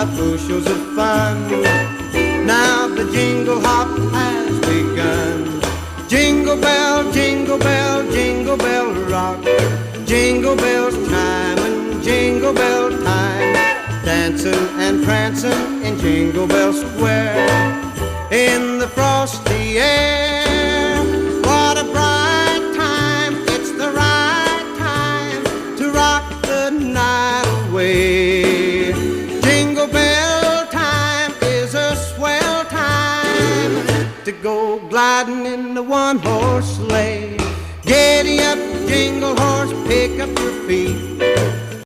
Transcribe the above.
bushels of fun. Now the jingle hop has begun. Jingle bell, jingle bell, jingle bell rock. Jingle bells chime and jingle bell time. Dancing and prancing in Jingle Bell Square. In the frosty air, what a bright time. It's the right time to rock the night away. Jingle bell time is a swell time to go gliding in the one-horse sleigh. Giddy up, jingle horse, pick up your feet.